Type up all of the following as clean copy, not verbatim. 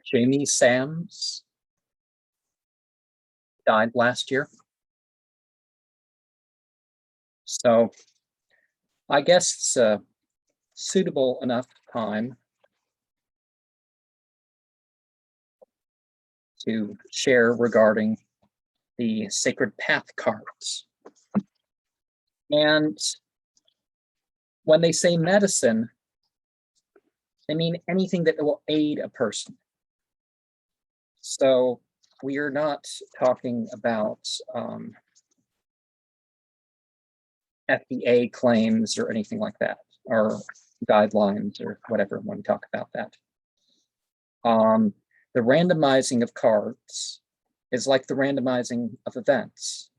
Jamie Sams died last year. So I guess it's a suitable enough time to share regarding the Sacred Path cards. And when they say medicine, they mean anything that will aid a person. So we are not talking about FDA claims or anything like that, or guidelines or whatever when we talk about that. The randomizing of cards is like the randomizing of events.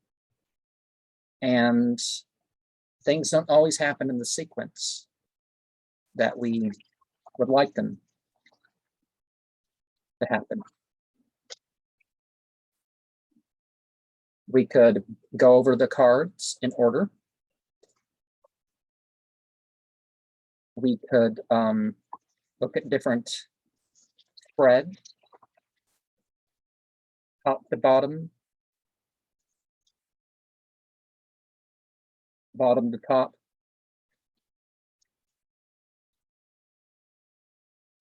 And things don't always happen in the sequence that we would like them to happen. We could go over the cards in order. We could look at different spreads, top to bottom, bottom to top,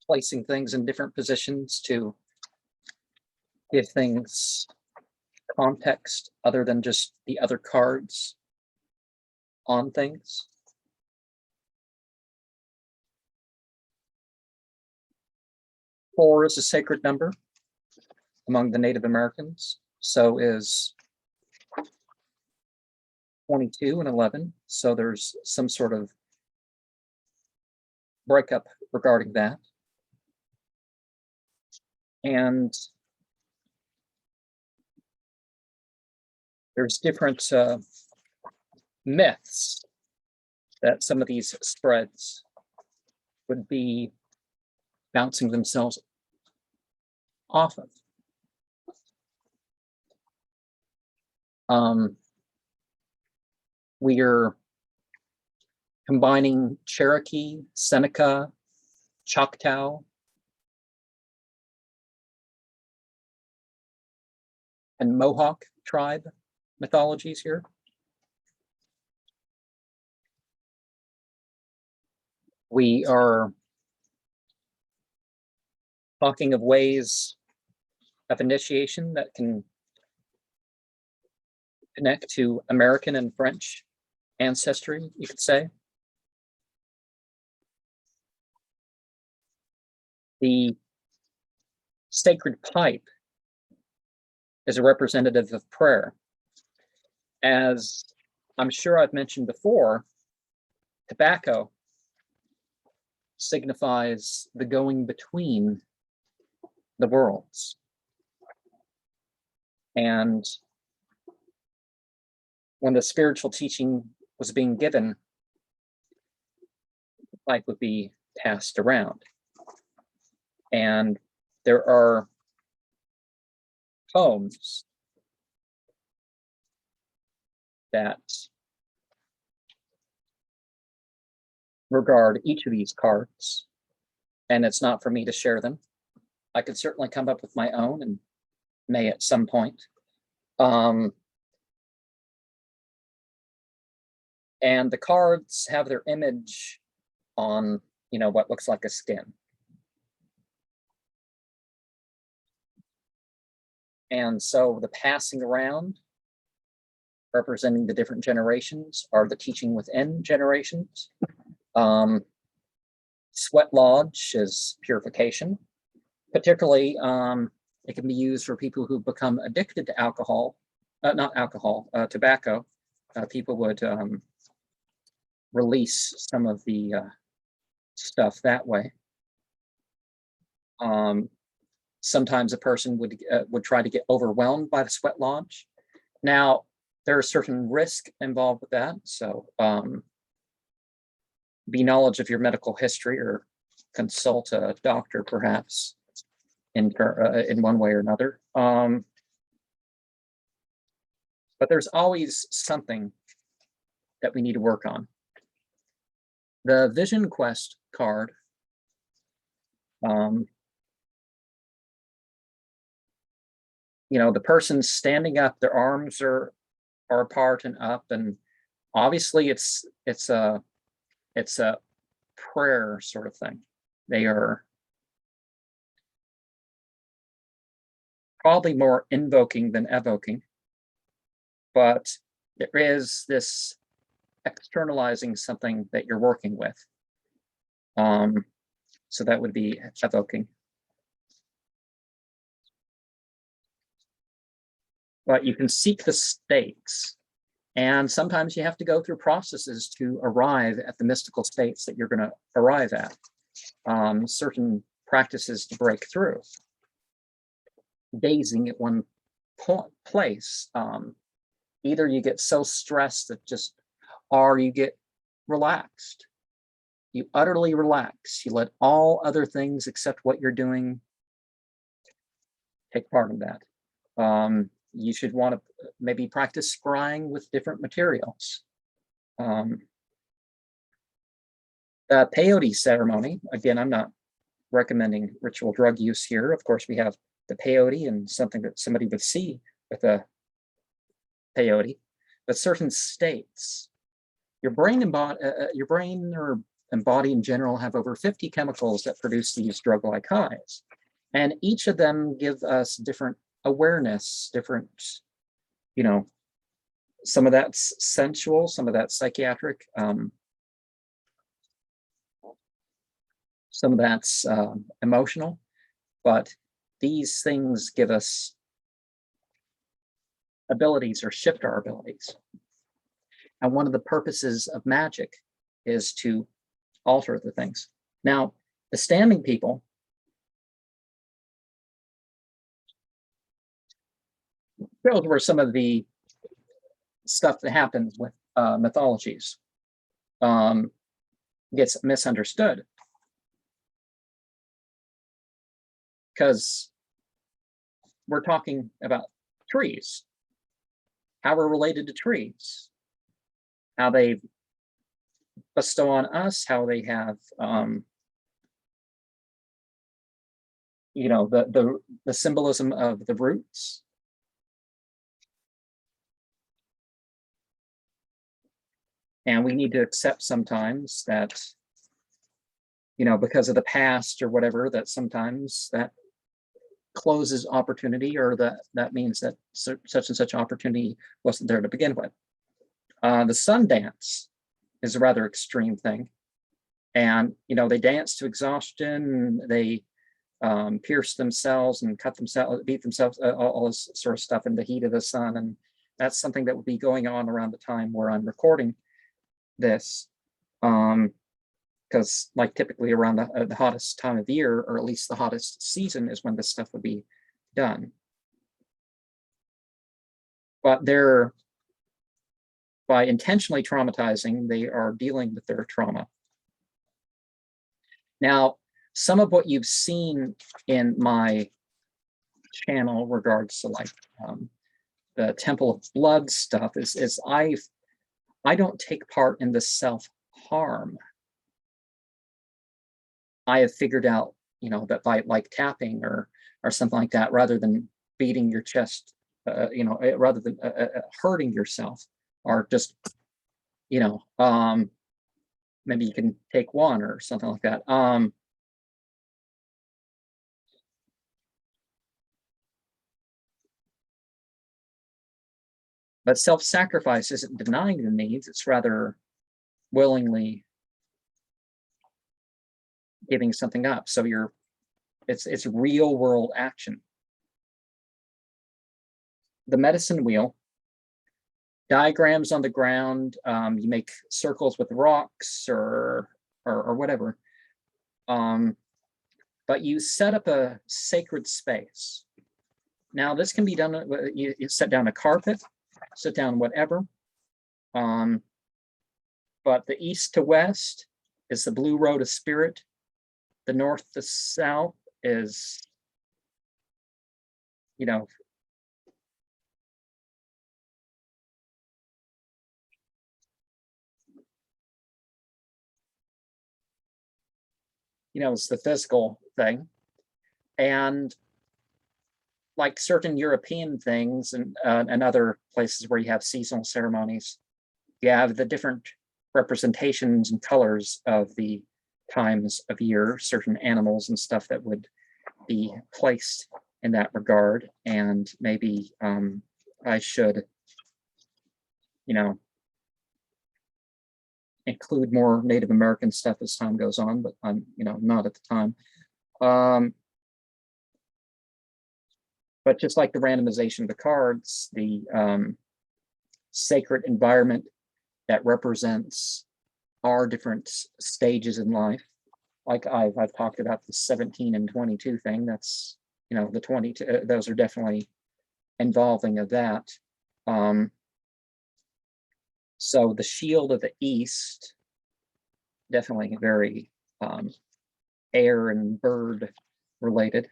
placing things in different positions to give things context other than just the other cards on things. Four is a sacred number among the Native Americans. So is 22 and 11. So there's some sort of breakup regarding that. And there's different myths that some of these spreads would be bouncing themselves off of. We are combining Cherokee, Seneca, Choctaw, and Mohawk tribe mythologies here. We are talking of ways of initiation that can connect to American and French ancestry, you could say. The sacred pipe is a representative of prayer. As I'm sure I've mentioned before, tobacco signifies the going between the worlds. And when the spiritual teaching was being given, the pipe would be passed around. And there are poems that regard each of these cards, and it's not for me to share them. I could certainly come up with my own and may at some point. And the cards have their image on, what looks like a skin. And so the passing around, representing the different generations, are the teaching within generations. Sweat lodge is purification. Particularly, it can be used for people who become addicted to alcohol, tobacco. People would release some of the stuff that way. Sometimes a person would try to get overwhelmed by the sweat lodge. Now, there are certain risks involved with that, so be knowledge of your medical history or consult a doctor, perhaps, in one way or another. But there's always something that we need to work on. The Vision Quest card the person's standing up, their arms are apart and up, and obviously it's a prayer sort of thing. They are probably more invoking than evoking, but there is this externalizing something that you're working with. So that would be evoking. But you can seek the states, and sometimes you have to go through processes to arrive at the mystical states that you're going to arrive at. Certain practices to break through. Gazing at one place. Either you get so stressed that or you get relaxed. You utterly relax. You let all other things except what you're doing take part in that. You should want to maybe practice scrying with different materials. The peyote ceremony, again, I'm not recommending ritual drug use here. Of course, we have the peyote and something that somebody would see with a peyote, but certain states, your brain and body in general have over 50 chemicals that produce these drug-like highs, and each of them give us different awareness, different, some of that's sensual, some of that's psychiatric, some of that's emotional, but these things give us abilities or shift our abilities. And one of the purposes of magic is to alter the things. Now, the standing people, those were some of the stuff that happens with mythologies. Gets misunderstood. Because we're talking about trees, how we're related to trees, how they bestow on us, how they have, the symbolism of the roots. And we need to accept sometimes that, because of the past or whatever, that sometimes that closes opportunity, or that means that such and such opportunity wasn't there to begin with. The sun dance is a rather extreme thing, and they dance to exhaustion. They pierce themselves and cut themselves, beat themselves, all this sort of stuff in the heat of the sun, and that's something that would be going on around the time where I'm recording this. Because typically around the hottest time of the year, or at least the hottest season, is when this stuff would be done. But by intentionally traumatizing, they are dealing with their trauma. Now, some of what you've seen in my channel regards to the Temple of Blood stuff is I don't take part in the self-harm. I have figured out, that by tapping or something like that, rather than beating your chest, rather than hurting yourself, or just, maybe you can take one or something like that. But self-sacrifice isn't denying the needs; it's rather willingly giving something up. So it's real world action. The medicine wheel, diagrams on the ground, you make circles with rocks or whatever, but you set up a sacred space. Now this can be done, you set down a carpet, sit down whatever, but the east to west is the blue road of spirit. The north to south is, it's the physical thing. And like certain European things and other places where you have seasonal ceremonies, you have the different representations and colors of the times of year, certain animals and stuff that would be placed in that regard. And maybe I should, include more Native American stuff as time goes on, but I'm, not at the time. But just like the randomization of the cards, the sacred environment that represents our different stages in life. Like I've talked about the 17 and 22 thing. That's, the 22, those are definitely involving of that. So the shield of the East, definitely very air and bird related.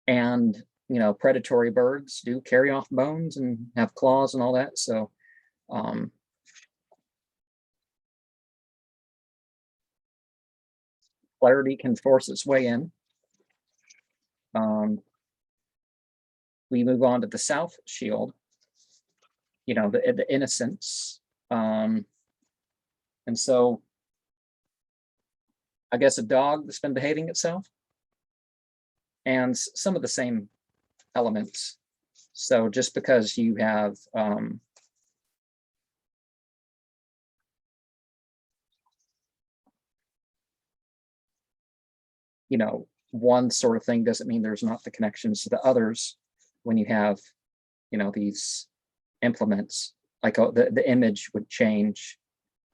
And, predatory birds do carry off bones and have claws and all that. So clarity can force its way in. We move on to the South shield, the innocence. And so I guess a dog that's been behaving itself, and some of the same elements. So just because you have one sort of thing doesn't mean there's not the connections to the others. When you have these implements, like the image would change,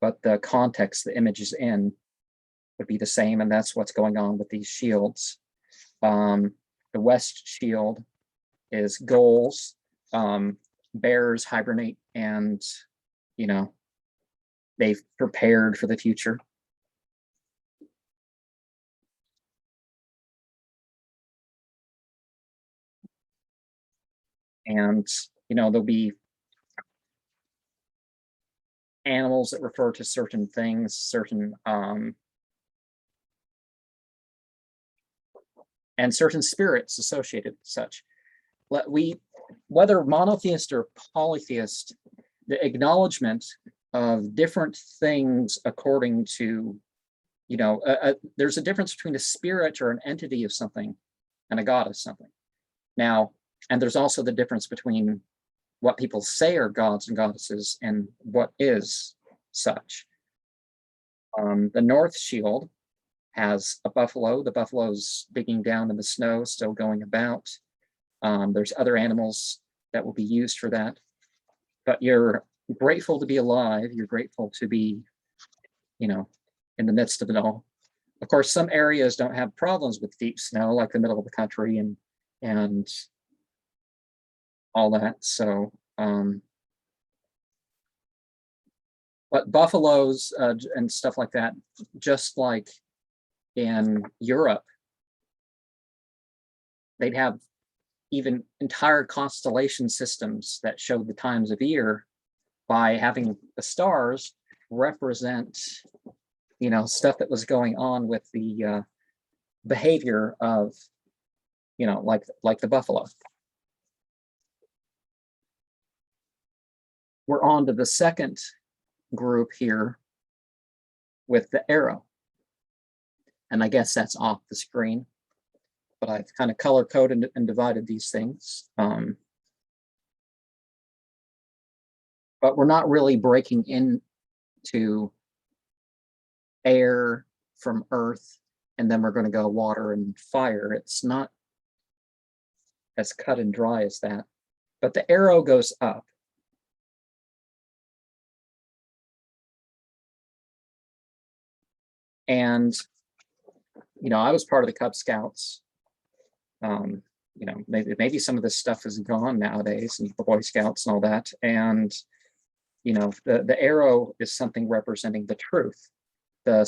but the context the image is in would be the same, and that's what's going on with these shields. The West shield is goals. Bears hibernate, and they've prepared for the future. And there'll be animals that refer to certain things, certain and certain spirits associated with such. Whether monotheist or polytheist, the acknowledgement of different things according to, there's a difference between a spirit or an entity of something and a god of something. Now, and there's also the difference between what people say are gods and goddesses and what is such. The North shield has a buffalo. The buffalo's digging down in the snow, still going about. There's other animals that will be used for that. But you're grateful to be alive. You're grateful to be, in the midst of it all. Of course, some areas don't have problems with deep snow, like the middle of the country and all that. So, but buffaloes and stuff like that, just like in Europe, they'd have even entire constellation systems that showed the times of year by having the stars represent, stuff that was going on with the behavior of, like the buffalo. We're on to the second group here with the arrow. And I guess that's off the screen, but I've kind of color coded and divided these things. But we're not really breaking into air from earth, and then we're going to go water and fire. It's not as cut and dry as that, but the arrow goes up. And, I was part of the Cub Scouts. Maybe some of this stuff is gone nowadays, and the Boy Scouts and all that. And, the arrow is something representing the truth, the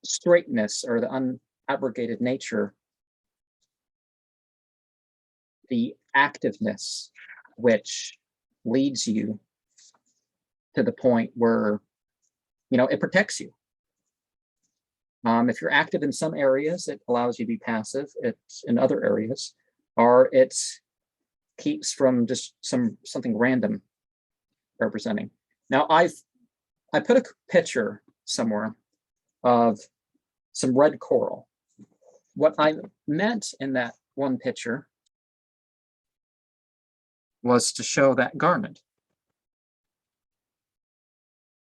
straightness or the unabrogated nature, the activeness, which leads you to the point where, it protects you. If you're active in some areas, it allows you to be passive. It's in other areas, or it keeps from just something random representing. Now I put a picture somewhere of some red coral. What I meant in that one picture was to show that garnet.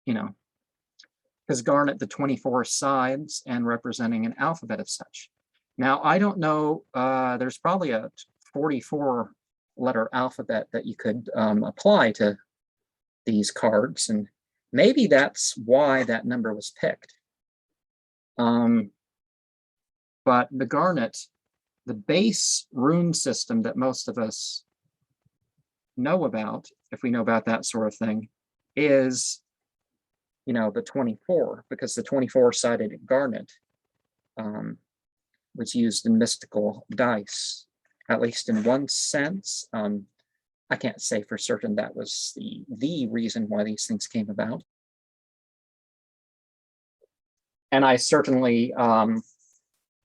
You know, because garnet, the 24 sides and representing an alphabet of such. Now, I don't know, there's probably a 44 letter alphabet that you could apply to these cards, and maybe that's why that number was picked. But the garnet, the base rune system that most of us know about, if we know about that sort of thing, is the 24, because the 24-sided garnet was used in mystical dice, at least in one sense. I can't say for certain that was the reason why these things came about. And I certainly,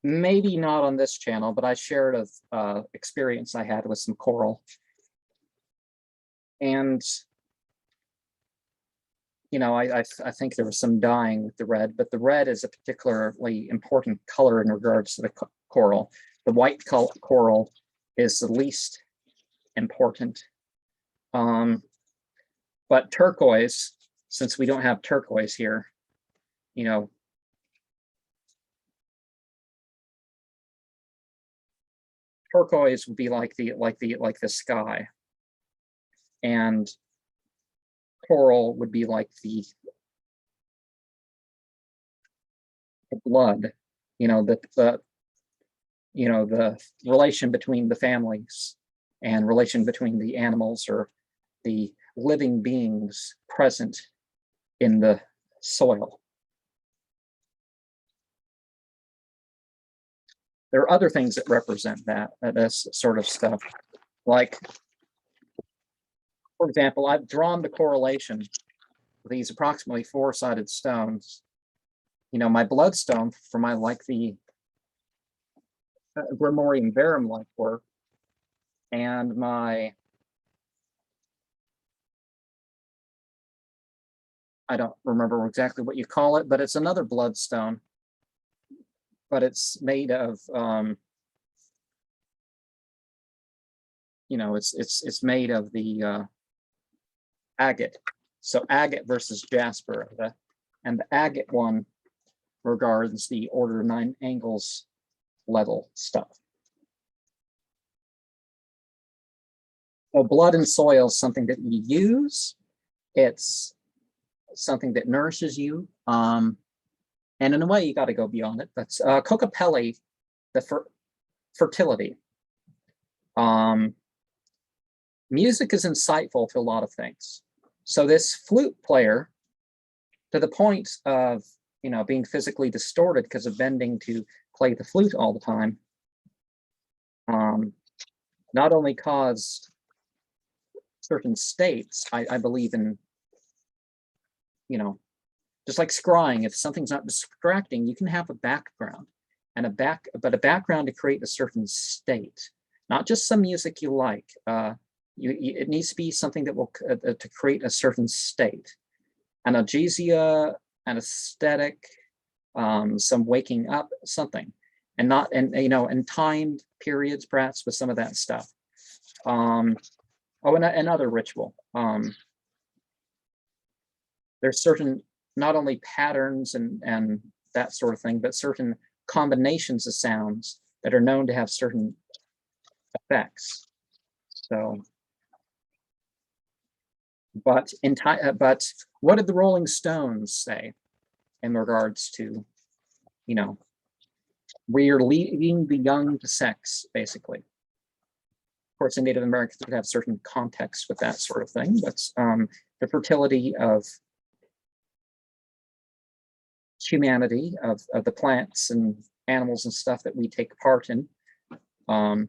maybe not on this channel, but I shared an experience I had with some coral. And I think there was some dyeing with the red, but the red is a particularly important color in regards to the coral. The white coral is the least important. But turquoise, since we don't have turquoise here, turquoise would be like the sky, and coral would be like the blood, the relation between the families and relation between the animals or the living beings present in the soil. There are other things that represent this sort of stuff. Like, for example, I've drawn the correlation with these approximately 4-sided stones. My bloodstone for my the Grimorium Verum like work, and my, I don't remember exactly what you call it, but it's another bloodstone, but it's made of it's made of the agate. So agate versus jasper, and the agate one regards the order 9 angles level stuff. So blood and soil is something that you use. It's something that nourishes you. And in a way, you got to go beyond it. But Kokopelli, the fertility. Music is insightful to a lot of things. So this flute player, to the point of being physically distorted because of bending to play the flute all the time, not only caused certain states, I believe in, just like scrying, if something's not distracting, you can have a background and but a background to create a certain state, not just some music you like. It needs to be something that will to create a certain state, analgesia, an aesthetic, some waking up, something, and not and timed periods perhaps with some of that stuff. And another ritual. There's certain not only patterns and that sort of thing, but certain combinations of sounds that are known to have certain effects. So. But what did the Rolling Stones say in regards to, we're leaving the young to sex, basically? Of course, in Native Americans would have certain context with that sort of thing, but the fertility of humanity, of the plants and animals and stuff that we take part in. The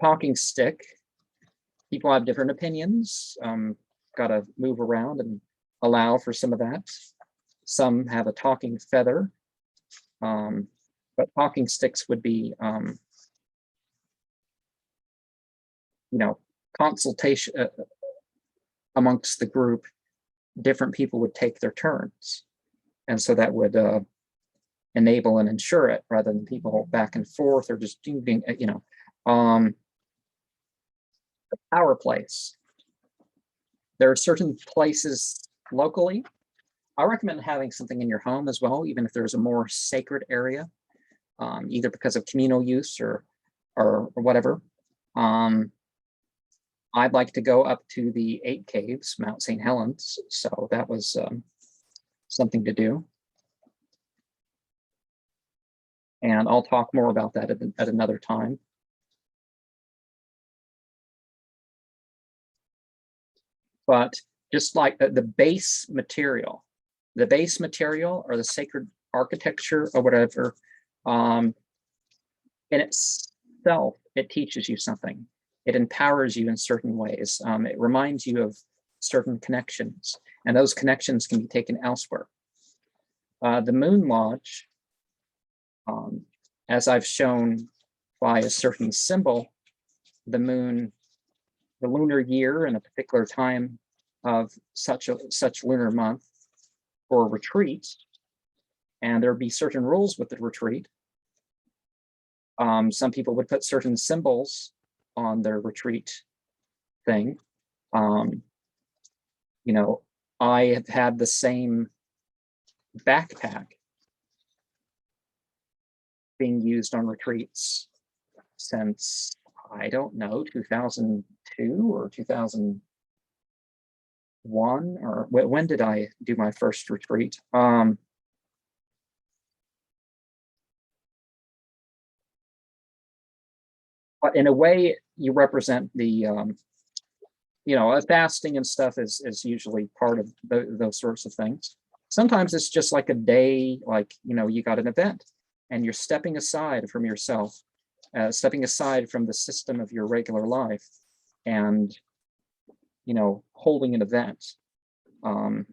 talking stick. People have different opinions. Got to move around and allow for some of that. Some have a talking feather. But talking sticks would be, consultation amongst the group. Different people would take their turns, and so that would enable and ensure it, rather than people back and forth or just being, the power place. There are certain places locally. I recommend having something in your home as well, even if there's a more sacred area, either because of communal use or whatever. I'd like to go up to the 8 Caves, Mount St. Helens, so that was something to do. And I'll talk more about that at another time. But just like the base material or the sacred architecture or whatever, in itself, it teaches you something. It empowers you in certain ways. It reminds you of certain connections, and those connections can be taken elsewhere. The Moon Lodge, as I've shown by a certain symbol, the moon, the lunar year, and a particular time of such lunar month for a retreat, and there'd be certain rules with the retreat. Some people would put certain symbols on their retreat thing. I have had the same backpack being used on retreats since, I don't know, 2002 or 2001, or when did I do my first retreat? But in a way, you represent the, fasting and stuff is usually part of those sorts of things. Sometimes it's just like a day, like, you got an event and you're stepping aside from yourself, stepping aside from the system of your regular life and, holding an event. The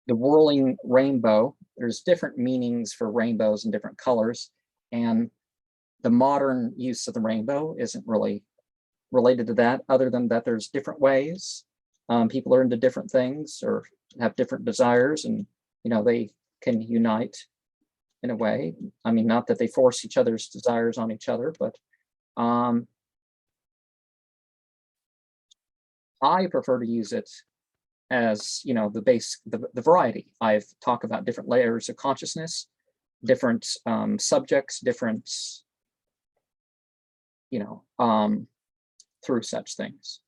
whirling rainbow, there's different meanings for rainbows and different colors. And the modern use of the rainbow isn't really related to that, other than that there's different ways. People are into different things or have different desires, and they can unite in a way. I mean, not that they force each other's desires on each other, but I prefer to use it as the base, the variety. I've talked about different layers of consciousness, different subjects, different through such things.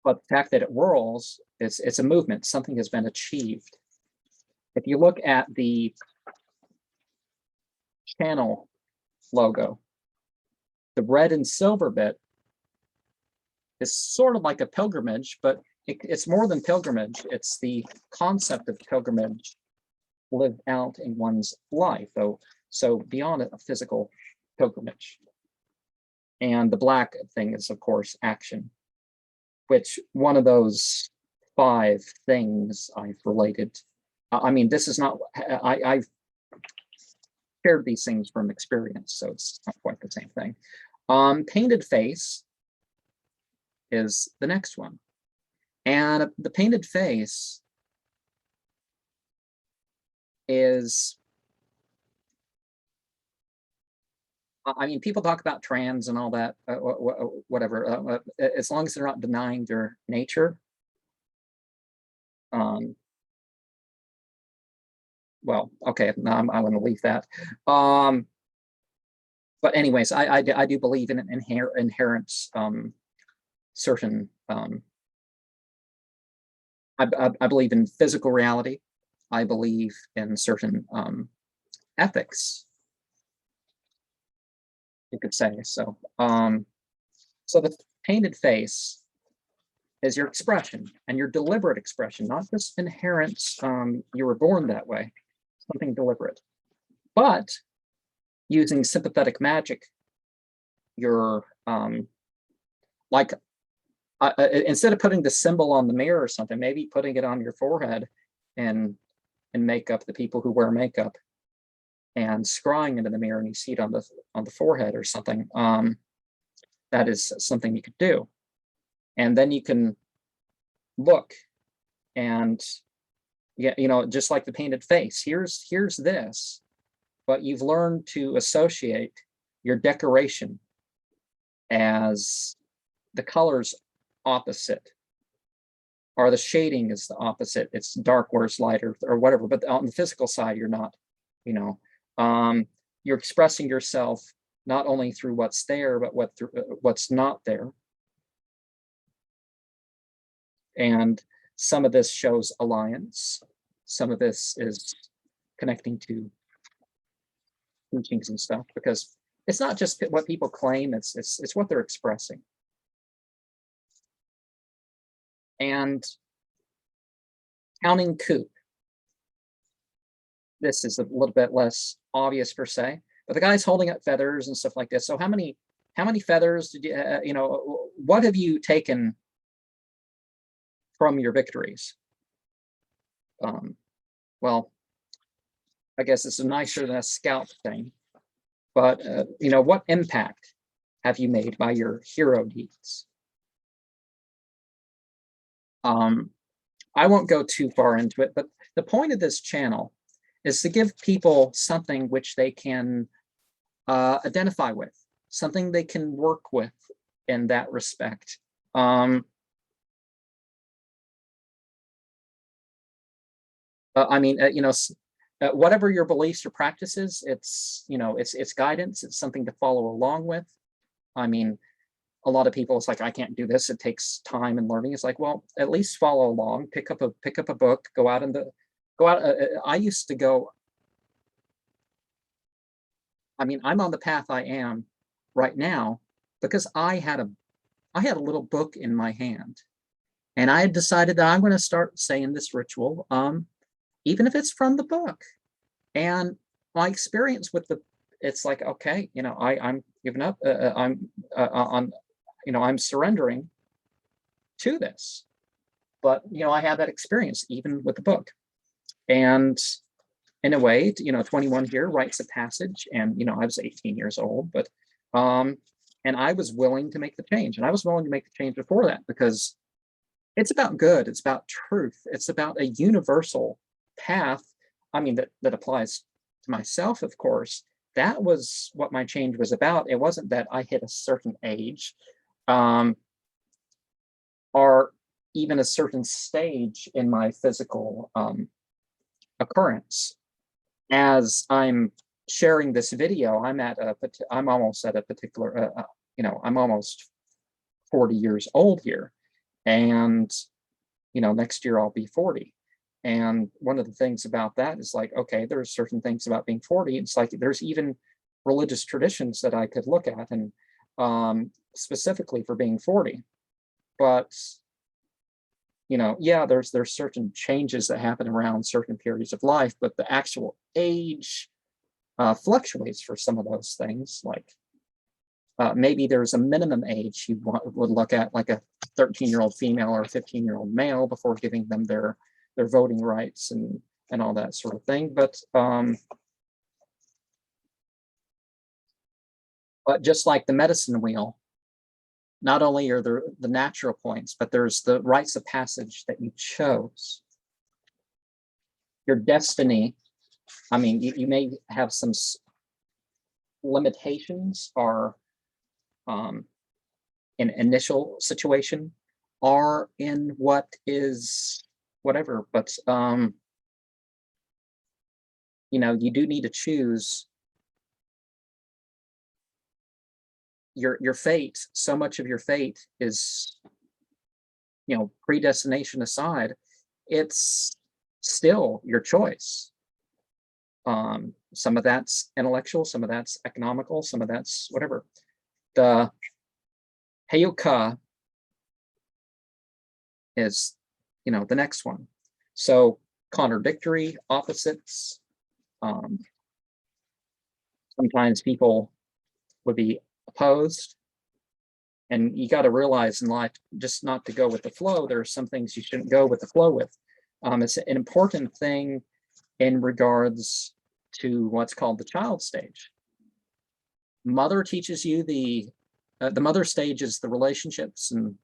But the fact that it whirls, it's a movement, something has been achieved. If you look at the channel logo, the red and silver bit is sort of like a pilgrimage, but it's more than pilgrimage. It's the concept of pilgrimage lived out in one's life, though. So beyond a physical pilgrimage. And the black thing is, of course, action, which one of those 5 things I've related. I mean, this is not, I've shared these things from experience, so it's not quite the same thing. Painted face is the next one. And the painted face is, I mean, people talk about trans and all that, whatever, as long as they're not denying their nature. Well, okay, no, I'm going to leave that. But anyways, I do believe in an inherent certain, I believe in physical reality. I believe in certain ethics, you could say. So so the painted face is your expression, and your deliberate expression, not just inherent, you were born that way, something deliberate. But using sympathetic magic, you're like, instead of putting the symbol on the mirror or something, maybe putting it on your forehead in makeup, the people who wear makeup, and scrying into the mirror and you see it on the forehead or something. That is something you could do. And then you can look and just like the painted face, here's this, but you've learned to associate your decoration as the colors opposite, or the shading is the opposite. It's dark where it's lighter or whatever, but on the physical side, you're not, you're expressing yourself not only through what's there, but what's not there. And some of this shows alliance. Some of this is connecting to teachings and stuff, because it's not just what people claim, it's what they're expressing. And counting coup. This is a little bit less obvious per se, but the guy's holding up feathers and stuff like this. So how many feathers did you, what have you taken from your victories? Well, I guess it's nicer than a scalp thing, but what impact have you made by your hero deeds? I won't go too far into it, but the point of this channel is to give people something which they can identify with, something they can work with in that respect. Whatever your beliefs or practices, it's guidance. It's something to follow along with. I mean, a lot of people, it's like, I can't do this. It takes time and learning. It's like, well, at least follow along. Pick up a book. Go out. I used to go. I mean, I'm on the path I am right now because I had a little book in my hand, and I had decided that I'm going to start saying this ritual, even if it's from the book. And my experience with it's like, okay, I'm giving up. I'm surrendering to this. But I had that experience even with the book. And in a way, 21 here writes a passage, and I was 18 years old, but and I was willing to make the change, and I was willing to make the change before that, because it's about good, it's about truth, it's about a universal path. I mean, that applies to myself, of course. That was what my change was about. It wasn't that I hit a certain age, or even a certain stage in my physical occurrence. As I'm sharing this video, I'm almost at a particular, I'm almost 40 years old here, and next year I'll be 40. And one of the things about that is like, okay, there's certain things about being 40. It's like there's even religious traditions that I could look at, and specifically for being 40. But yeah, there's certain changes that happen around certain periods of life, but the actual age fluctuates for some of those things. Like maybe there's a minimum age you would look at, like a 13-year-old female or a 15-year-old male, before giving them their voting rights and all that sort of thing. But just like the medicine wheel, not only are there the natural points, but there's the rites of passage that you chose. Your destiny, I mean, you may have some limitations, or in initial situation, or in what is whatever, but you do need to choose your fate. So much of your fate is, predestination aside, it's still your choice. Some of that's intellectual, some of that's economical, some of that's whatever. The Heyoka is, the next one. So contradictory, opposites. Sometimes people would be opposed, and you got to realize in life, just not to go with the flow. There are some things you shouldn't go with the flow with. It's an important thing in regards to what's called the child stage. Mother teaches you the mother stage is the relationships and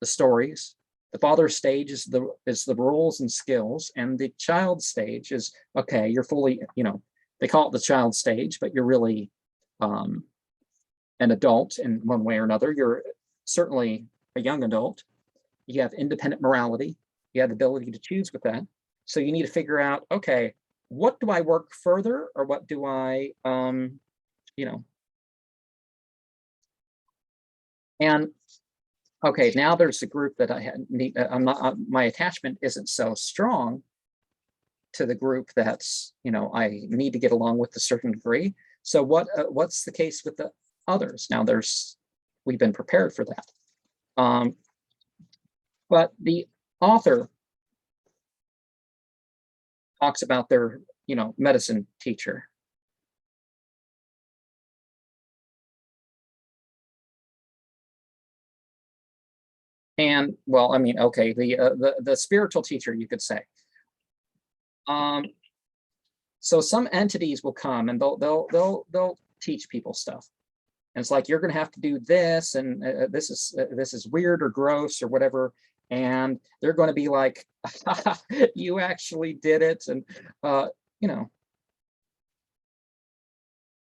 the stories. The father stage is the rules and skills, and the child stage is, okay, you're fully, they call it the child stage, but you're really an adult in one way or another. You're certainly a young adult. You have independent morality. You have the ability to choose with that. So you need to figure out, okay, what do I work further, or what do I, and okay, now there's a group that I'm not, my attachment isn't so strong to the group that's, I need to get along with a certain degree. So what's the case with the others? Now we've been prepared for that. But the author talks about their, medicine teacher. And well, I mean, okay, the spiritual teacher, you could say. So some entities will come and they'll teach people stuff. And it's like, you're going to have to do this, and this is weird or gross or whatever. And they're going to be like, you actually did it. And,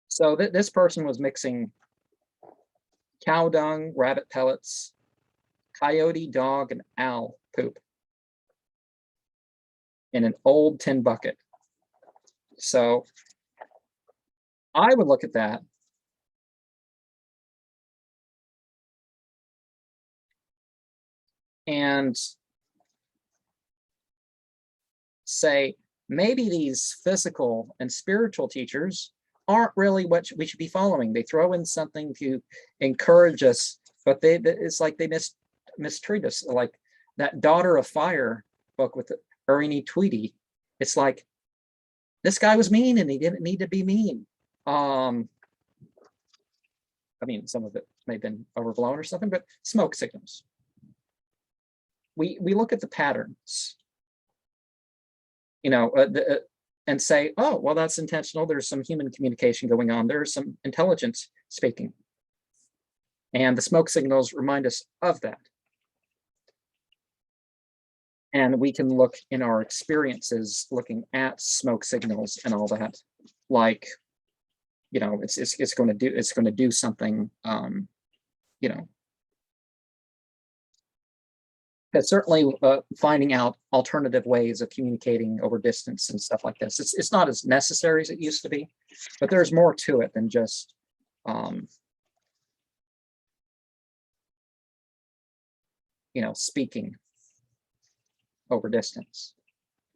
so this person was mixing cow dung, rabbit pellets, coyote, dog, and owl poop in an old tin bucket. So I would look at that and say, maybe these physical and spiritual teachers aren't really what we should be following. They throw in something to encourage us, but it's like they mistreat us. Like that Daughter of Fire book with Irene Tweedy. It's like, this guy was mean and he didn't need to be mean. I mean, some of it may have been overblown or something, but smoke signals. We look at the patterns, and say, oh, well, that's intentional. There's some human communication going on. There's some intelligence speaking. And the smoke signals remind us of that. And we can look in our experiences looking at smoke signals and all that, like, it's going to do something, but certainly finding out alternative ways of communicating over distance and stuff like this. It's not as necessary as it used to be, but there's more to it than just speaking over distance.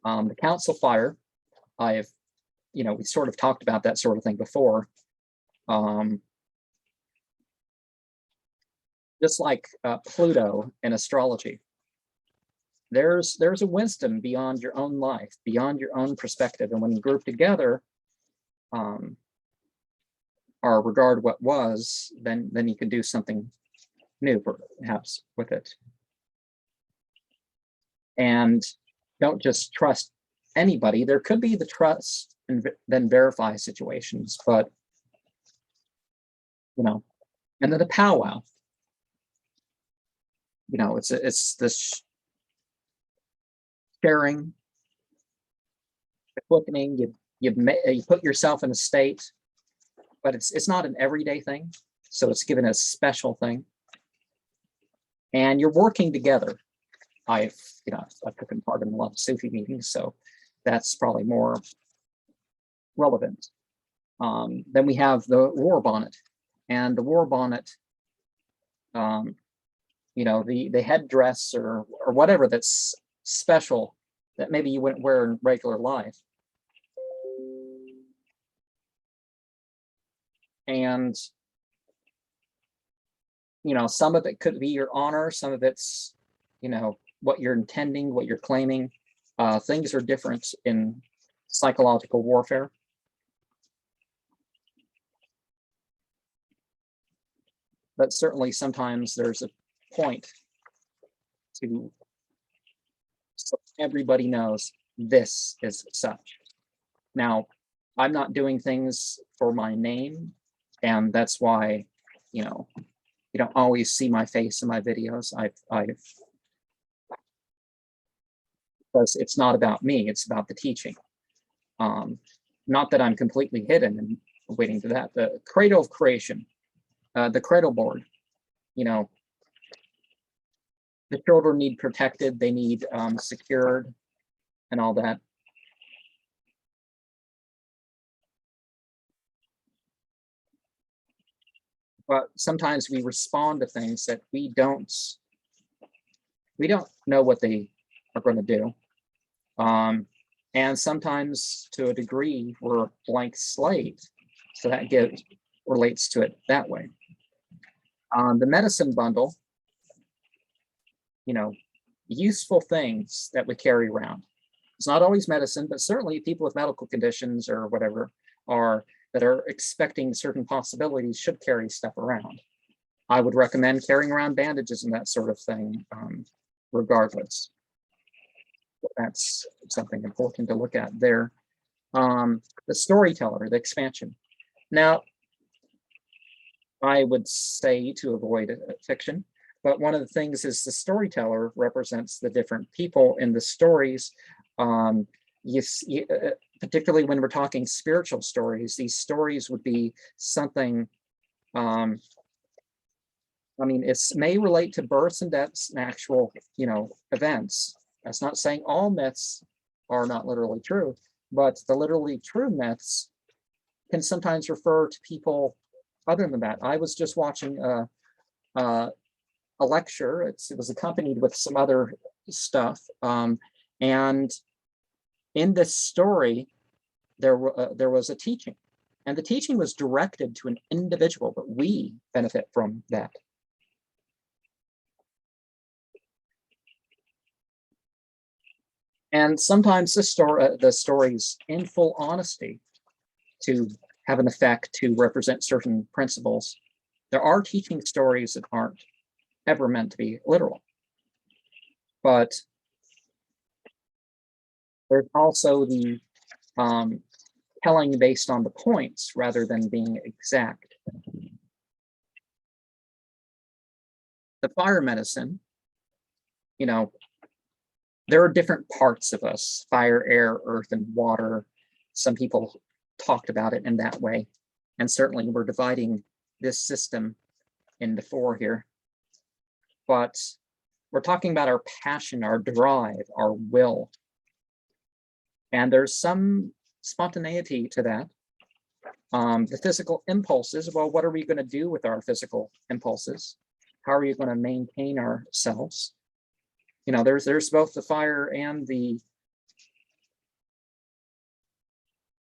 The council fire, we sort of talked about that sort of thing before. Just like Pluto in astrology, there's a wisdom beyond your own life, beyond your own perspective, and when you group together, or regard what was, then you can do something new, perhaps, with it. And don't just trust anybody. There could be the trust and then verify situations, but and then the powwow. It's this sharing, quickening. You put yourself in a state, but it's not an everyday thing. So it's given a special thing, and you're working together. I've taken part in a lot of Sufi meetings, so that's probably more relevant. Then we have the war bonnet, and the war bonnet, the headdress or whatever that's special that maybe you wouldn't wear in regular life. And some of it could be your honor, some of it's what you're intending, what you're claiming. Things are different in psychological warfare. But certainly sometimes there's a point to So everybody knows this is such. Now, I'm not doing things for my name, and that's why, you know, you don't always see my face in my videos. Because it's not about me, it's about the teaching. Not that I'm completely hidden and waiting for that. The cradle of creation, the cradle board, you know, the children need protected, they need secured and all that. But sometimes we respond to things that we don't know what they are going to do. And sometimes to a degree, we're a blank slate. So that relates to it that way. The medicine bundle, you know, useful things that we carry around. It's not always medicine, but certainly people with medical conditions or whatever that are expecting certain possibilities should carry stuff around. I would recommend carrying around bandages and that sort of thing, regardless. That's something important to look at there. The storyteller, the expansion. Now, I would say to avoid fiction, but one of the things is the storyteller represents the different people in the stories. Particularly when we're talking spiritual stories, these stories would be something, I mean, it may relate to births and deaths and actual, you know, events. That's not saying all myths are not literally true, but the literally true myths can sometimes refer to people other than that. I was just watching a lecture. It was accompanied with some other stuff, and in this story, there was a teaching, and the teaching was directed to an individual, but we benefit from that. And sometimes the stories, in full honesty, to have an effect to represent certain principles. There are teaching stories that aren't ever meant to be literal, but there's also the telling based on the points rather than being exact. The fire medicine, you know, there are different parts of us: fire, air, earth, and water. Some people talked about it in that way. And certainly we're dividing this system into 4 here. But we're talking about our passion, our drive, our will. And there's some spontaneity to that. The physical impulses, well, what are we going to do with our physical impulses? How are you going to maintain ourselves? You know, there's both the fire and the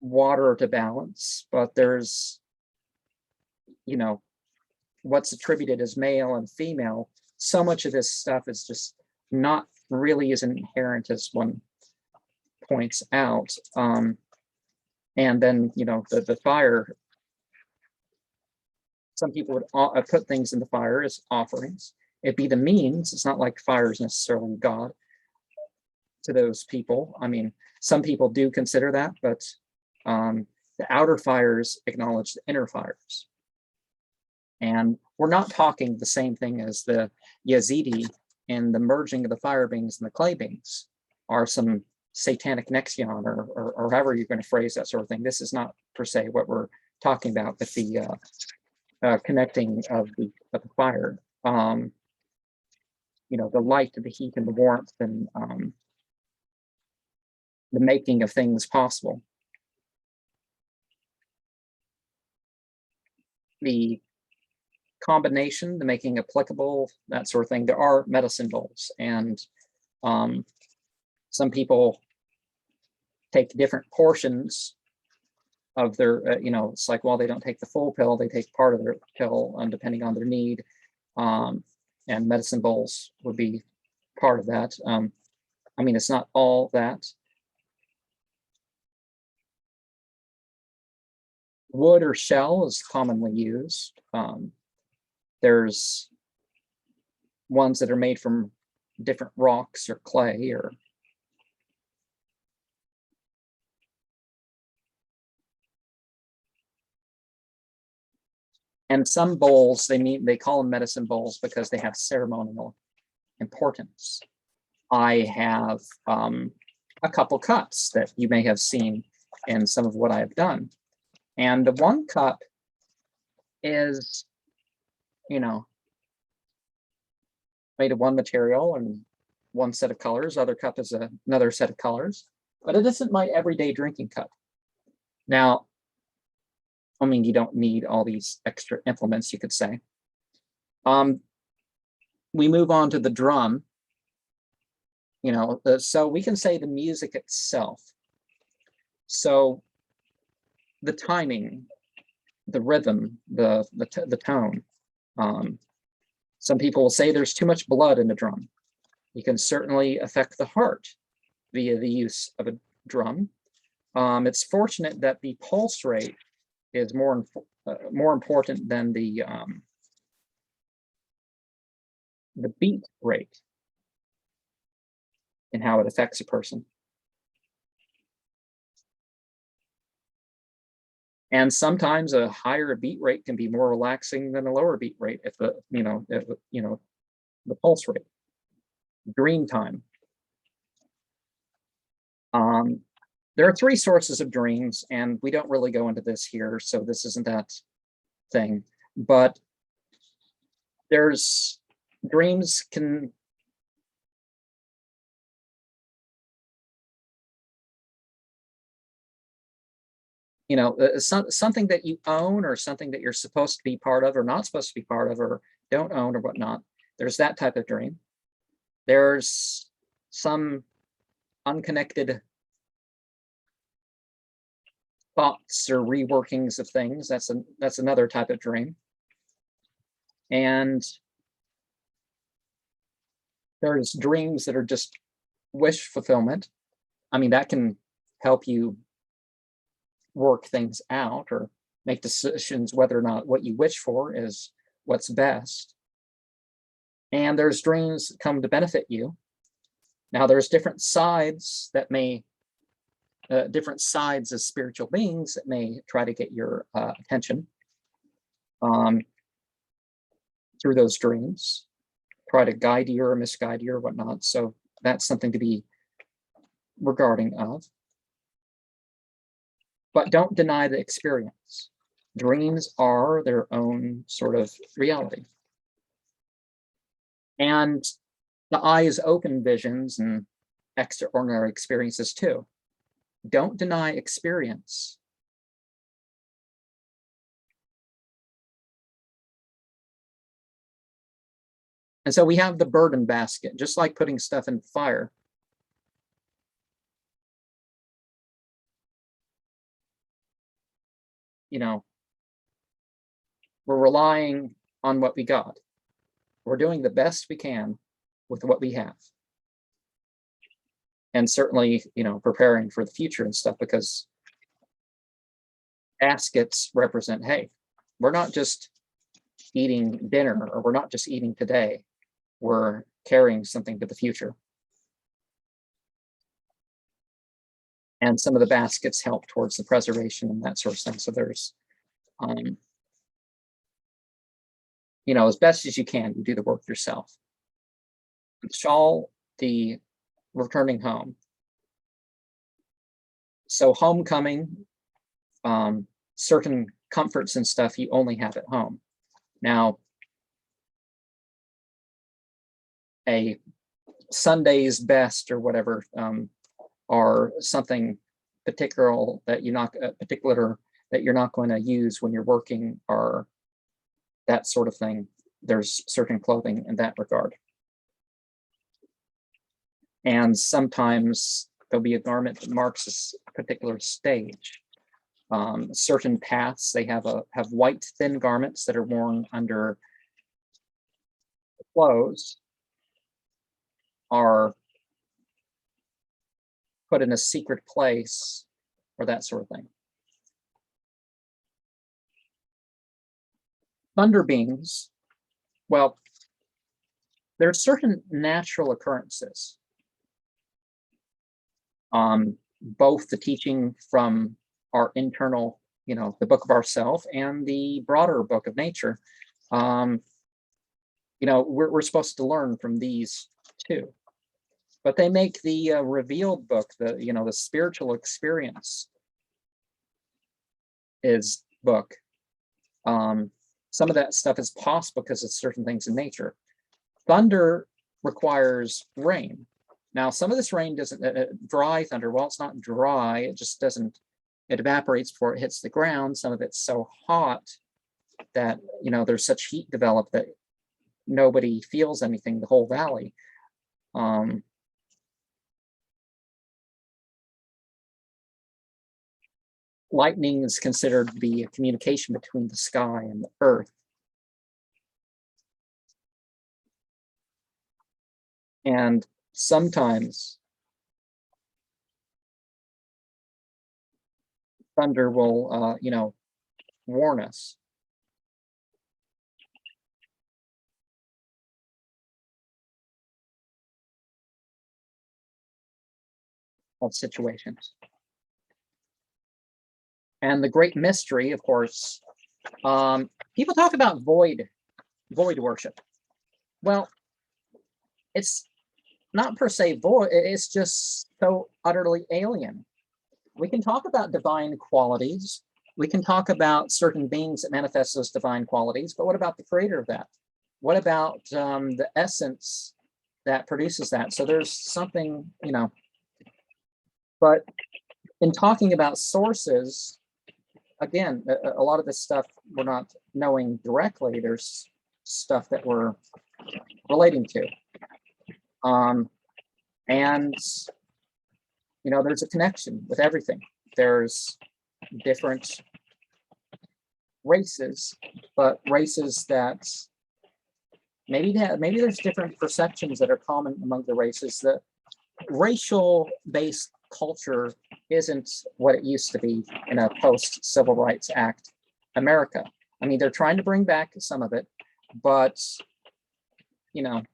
water to balance, but there's, you know, what's attributed as male and female. So much of this stuff is just not really as inherent as one points out. And then, you know, the fire, some people would put things in the fire as offerings. It'd be the means. It's not like fire is necessarily God to those people. I mean, some people do consider that, but the outer fires acknowledge the inner fires. And we're not talking the same thing as the Yazidi and the merging of the fire beings and the clay beings are some satanic nexion or however you're going to phrase that sort of thing. This is not per se what we're talking about with the connecting of the fire. You know, the light, the heat, and the warmth, and the making of things possible. The combination, the making applicable, that sort of thing. There are medicine balls, and some people take different portions of their, you know, it's like, well, they don't take the full pill, they take part of their pill, depending on their need. And medicine balls would be part of that. I mean, it's not all that. Wood or shell is commonly used. There's ones that are made from different rocks or clay or And some bowls, they call them medicine bowls because they have ceremonial importance. I have a couple cups that you may have seen in some of what I have done. And the one cup is, you know, made of one material and one set of colors. Other cup is another set of colors, but it isn't my everyday drinking cup. Now, I mean, you don't need all these extra implements, you could say. We move on to the drum. You know, so we can say the music itself. So the timing, the rhythm, the tone. Some people will say there's too much blood in the drum. You can certainly affect the heart via the use of a drum. It's fortunate that the pulse rate is more important than the beat rate in how it affects a person. And sometimes a higher beat rate can be more relaxing than a lower beat rate if the the pulse rate. Dream time. There are three sources of dreams, and we don't really go into this here, so this isn't that thing. But there's dreams can something that you own or something that you're supposed to be part of or not supposed to be part of or don't own or whatnot. There's that type of dream. There's some unconnected thoughts or reworkings of things. That's another type of dream. And there's dreams that are just wish fulfillment. I mean, that can help you work things out or make decisions whether or not what you wish for is what's best. And there's dreams that come to benefit you. Now, there's different sides that may, different sides as spiritual beings that may try to get your attention through those dreams, try to guide you or misguide you or whatnot. So that's something to be regarding of. But don't deny the experience. Dreams are their own sort of reality. And the eyes open visions and extraordinary experiences too. Don't deny experience. And so we have the burden basket, just like putting stuff in the fire. You know, we're relying on what we got. We're doing the best we can with what we have. And certainly, preparing for the future and stuff, because baskets represent, hey, we're not just eating dinner or we're not just eating today. We're carrying something to the future. And some of the baskets help towards the preservation and that sort of thing. So there's, as best as you can, you do the work yourself. Shawl, the returning home. So homecoming, certain comforts and stuff you only have at home. Now, a Sunday's best or whatever, or something particular that you're not going to use when you're working, or that sort of thing. There's certain clothing in that regard. And sometimes there'll be a garment that marks a particular stage. Certain paths, they have white thin garments that are worn under the clothes, are put in a secret place, or that sort of thing. Thunder beings, well, there are certain natural occurrences. Both the teaching from our internal the book of ourself and the broader book of nature. We're supposed to learn from these two, but they make the revealed book, the spiritual experience is book. Some of that stuff is possible because of certain things in nature. Thunder requires rain. Now, some of this rain doesn't, dry thunder, well, it's not dry, it just doesn't, it evaporates before it hits the ground. Some of it's so hot that, there's such heat developed that nobody feels anything, the whole valley. Lightning is considered to be a communication between the sky and the earth. And sometimes thunder will, warn us. Of situations. And the great mystery, of course, people talk about void worship. Well, it's not per se void, it's just so utterly alien. We can talk about divine qualities. We can talk about certain beings that manifest those divine qualities, but what about the creator of that? What about the essence that produces that? So there's something, but in talking about sources, again, a lot of this stuff we're not knowing directly. There's stuff that we're relating to. And, there's a connection with everything. There's different races, but races that maybe there's different perceptions that are common among the races. The racial-based culture isn't what it used to be in a post-Civil Rights Act America. I mean, they're trying to bring back some of it, but, the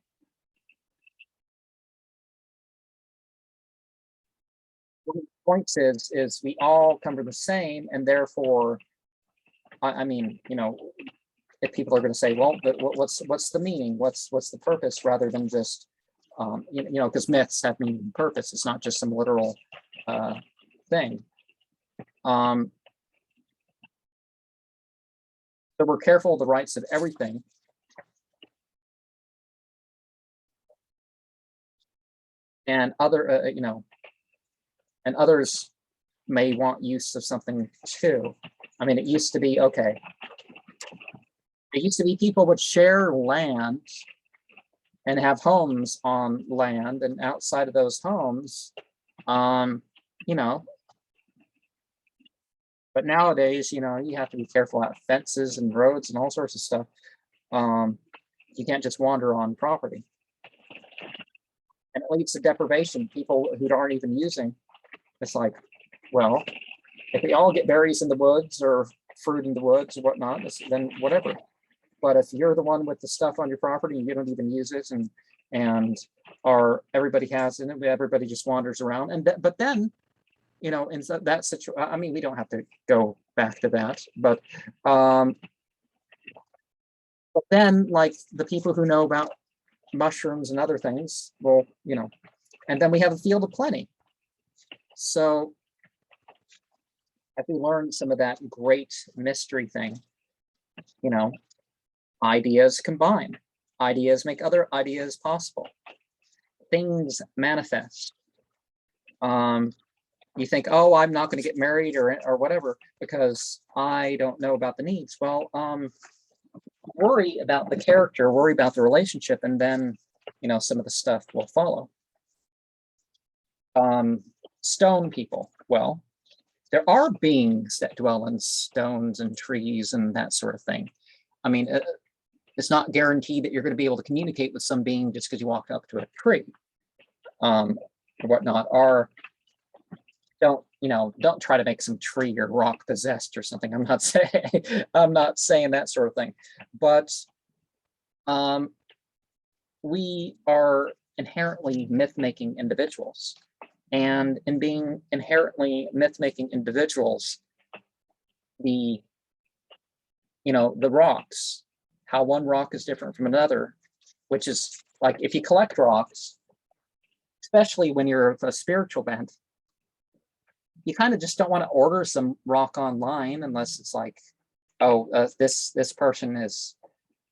point is we all come to the same, and therefore, I mean, if people are going to say, well, what's the meaning? What's the purpose, rather than just, because myths have meaning and purpose. It's not just some literal thing. So we're careful of the rights of everything. And and others may want use of something too. I mean, it used to be, okay, it used to be people would share land and have homes on land, and outside of those homes, but nowadays, you have to be careful about fences and roads and all sorts of stuff. You can't just wander on property. And it leads to deprivation. People who aren't even using, it's like, well, if we all get berries in the woods or fruit in the woods or whatnot, then whatever. But if you're the one with the stuff on your property and you don't even use it, and everybody has it, everybody just wanders around, but then, in that situation, I mean, we don't have to go back to that, but then, like, the people who know about mushrooms and other things, well, and then we have a field of plenty. So if we learn some of that great mystery thing, ideas combine, ideas make other ideas possible, things manifest. You think, oh, I'm not going to get married or whatever because I don't know about the needs. Well, worry about the character, worry about the relationship, and then, some of the stuff will follow. Stone people. Well, there are beings that dwell in stones and trees and that sort of thing. I mean, it's not guaranteed that you're going to be able to communicate with some being just because you walked up to a tree, or whatnot. Or don't try to make some tree or rock possessed or something. I'm not saying that sort of thing, but we are inherently myth-making individuals, and in being inherently myth-making individuals, the, the rocks, how one rock is different from another, which is like if you collect rocks, especially when you're of a spiritual bent, you kind of just don't want to order some rock online unless it's like, oh, this person has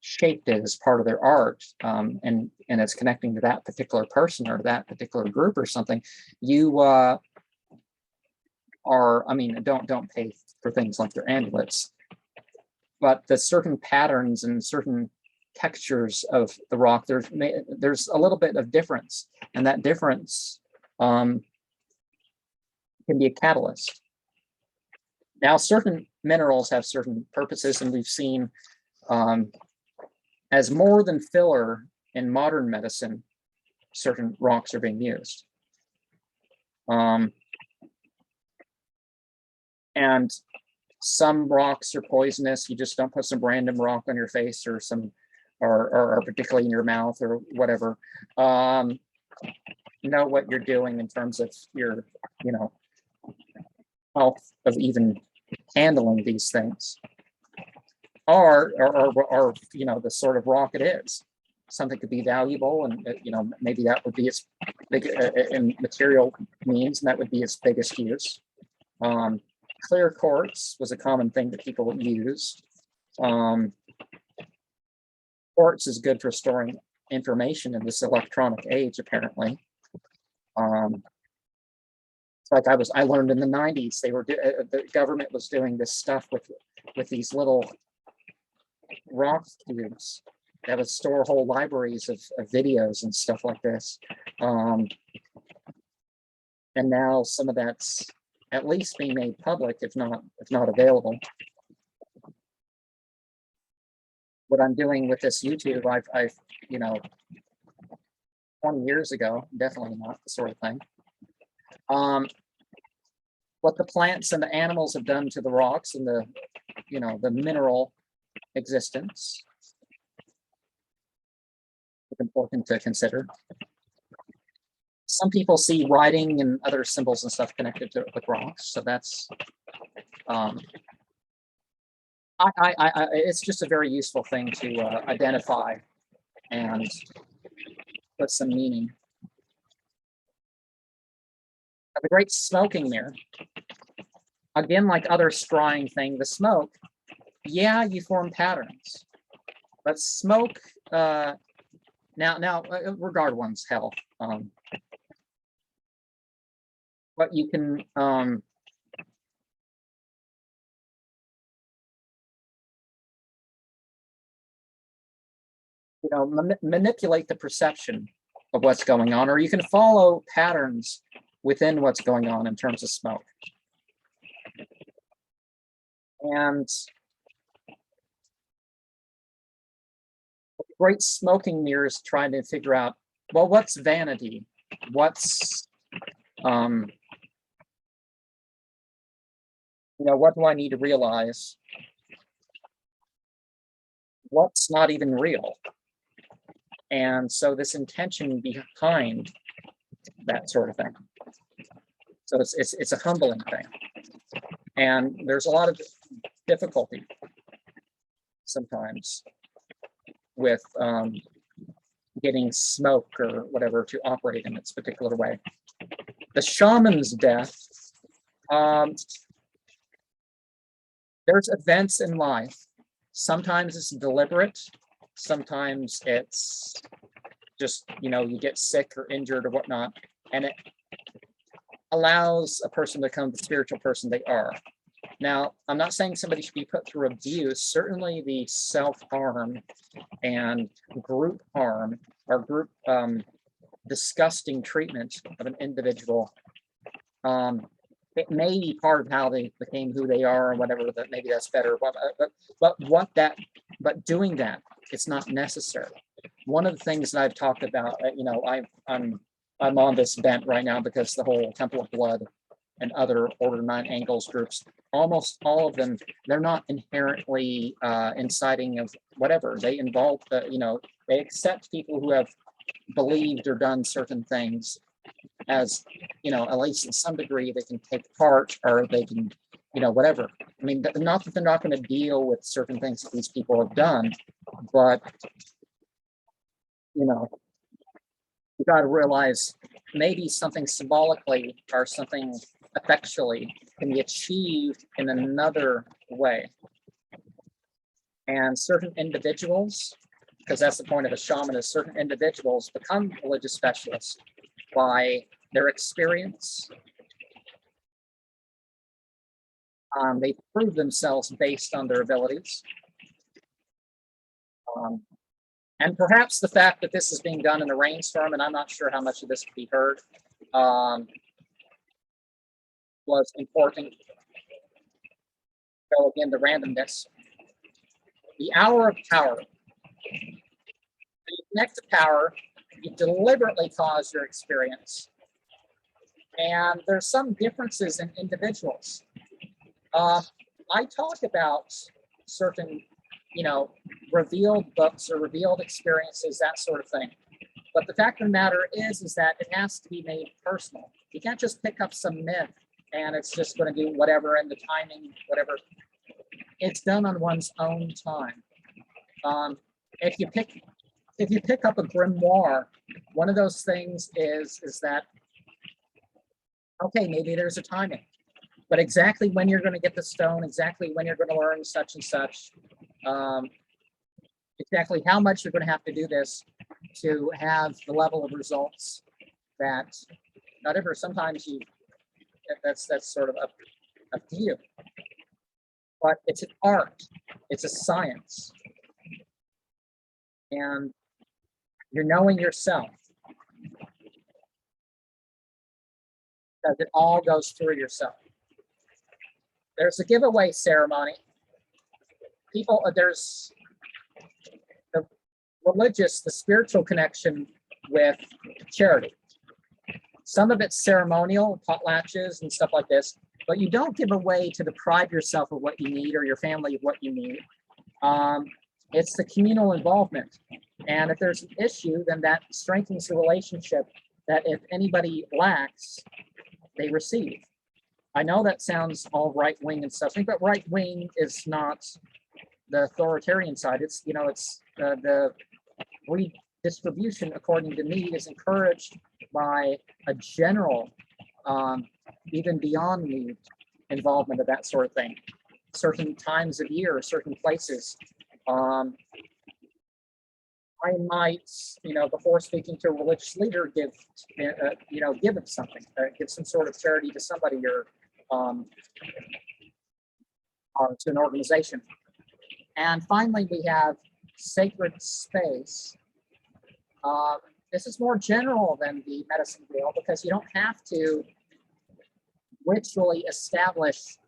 shaped it as part of their art, and it's connecting to that particular person or that particular group or something. You don't pay for things like their amulets, but the certain patterns and certain textures of the rock, there's a little bit of difference, and that difference can be a catalyst. Now, certain minerals have certain purposes, and we've seen as more than filler in modern medicine, certain rocks are being used. And some rocks are poisonous. You just don't put some random rock on your face or particularly in your mouth or whatever. Know what you're doing in terms of your, health of even handling these things. Or the sort of rock it is. Something could be valuable, and maybe that would be its big in material means, and that would be its biggest use. Clear quartz was a common thing that people used. Quartz is good for storing information in this electronic age, apparently. Like I learned in the 90s, the government was doing this stuff with these little rock cubes that would store whole libraries of videos and stuff like this. And now some of that's at least being made public, if not available. What I'm doing with this YouTube, I've 20 years ago, definitely not the sort of thing. What the plants and the animals have done to the rocks and the mineral existence is important to consider. Some people see writing and other symbols and stuff connected to with rocks, so that's it's just a very useful thing to identify and put some meaning. The great smoking mirror. Again, like other scrying thing, the smoke, yeah, you form patterns, but smoke, now regard one's health. But you can manipulate the perception of what's going on, or you can follow patterns within what's going on in terms of smoke. And great smoking mirrors trying to figure out, well, what's vanity? What's what do I need to realize? What's not even real? And so this intention behind that sort of thing. So it's a humbling thing. And there's a lot of difficulty sometimes with getting smoke or whatever to operate in its particular way. The shaman's death, there's events in life. Sometimes it's deliberate. Sometimes it's just, you get sick or injured or whatnot, and it allows a person to become the spiritual person they are. Now, I'm not saying somebody should be put through abuse. Certainly the self-harm and group harm or group disgusting treatment of an individual, it may be part of how they became who they are or whatever, that maybe that's better. But doing that, it's not necessary. One of the things that I've talked about, I'm on this bent right now because the whole Temple of Blood and other Order 9 Angles groups, almost all of them, they're not inherently inciting of whatever. They involve they accept people who have believed or done certain things as, at least in some degree they can take part, or they can, whatever. I mean, not that they're not going to deal with certain things that these people have done, but you know, you got to realize maybe something symbolically or something effectually can be achieved in another way. And certain individuals, because that's the point of a shaman, is certain individuals become religious specialists by their experience. They prove themselves based on their abilities. And perhaps the fact that this is being done in a rainstorm, and I'm not sure how much of this could be heard, was important. So again, the randomness. The hour of power. When you connect to power, you deliberately cause your experience. And there's some differences in individuals. I talk about certain, revealed books or revealed experiences, that sort of thing. But the fact of the matter is that it has to be made personal. You can't just pick up some myth and it's just going to do whatever, and the timing, whatever. It's done on one's own time. If you pick up a grimoire, one of those things is that, okay, maybe there's a timing, but exactly when you're going to get the stone, exactly when you're going to learn such and such, exactly how much you're going to have to do this to have the level of results that not ever, sometimes that's sort of up to you. But it's an art, it's a science. And you're knowing yourself. Because it all goes through yourself. There's a giveaway ceremony. There's the religious, the spiritual connection with charity. Some of it's ceremonial, potlatches and stuff like this, but you don't give away to deprive yourself of what you need or your family of what you need. It's the communal involvement. And if there's an issue, then that strengthens the relationship that if anybody lacks, they receive. I know that sounds all right-wing and stuff, but right-wing is not the authoritarian side. It's, the redistribution according to need is encouraged by a general, even beyond need, involvement of that sort of thing. Certain times of year, certain places. I might, before speaking to a religious leader, give them something, give some sort of charity to somebody or to an organization. And finally, we have sacred space. This is more general than the medicine wheel because you don't have to ritually establish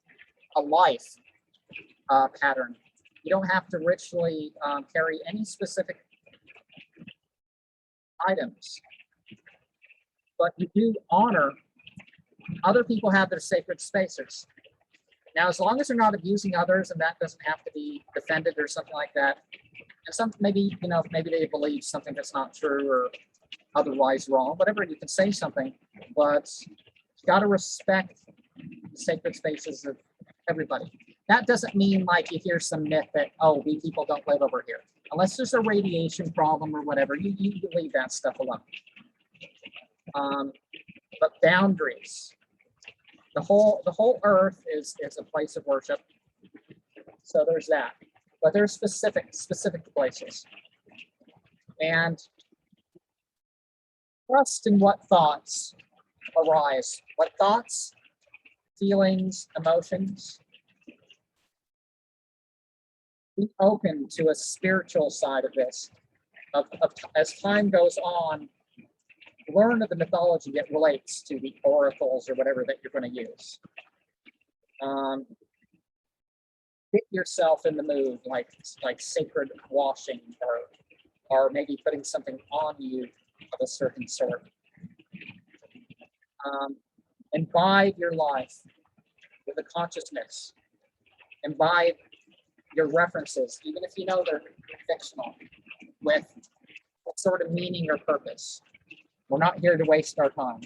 a life pattern. You don't have to ritually carry any specific items, but you do honor other people have their sacred spaces. Now, as long as they're not abusing others, and that doesn't have to be defended or something like that, and maybe they believe something that's not true or otherwise wrong, whatever, you can say something, but you got to respect the sacred spaces of everybody. That doesn't mean like you hear some myth that, oh, we people don't live over here. Unless there's a radiation problem or whatever, you leave that stuff alone. But boundaries. The whole earth is a place of worship. So there's that. But there's specific places. And trust in what thoughts arise. What thoughts, feelings, emotions. Be open to a spiritual side of this. As time goes on, learn of the mythology that relates to the oracles or whatever that you're going to use. Get yourself in the mood, like sacred washing, or maybe putting something on you of a certain sort. Imbibe your life with a consciousness. Imbibe your references, even if you know they're fictional, with what sort of meaning or purpose. We're not here to waste our time.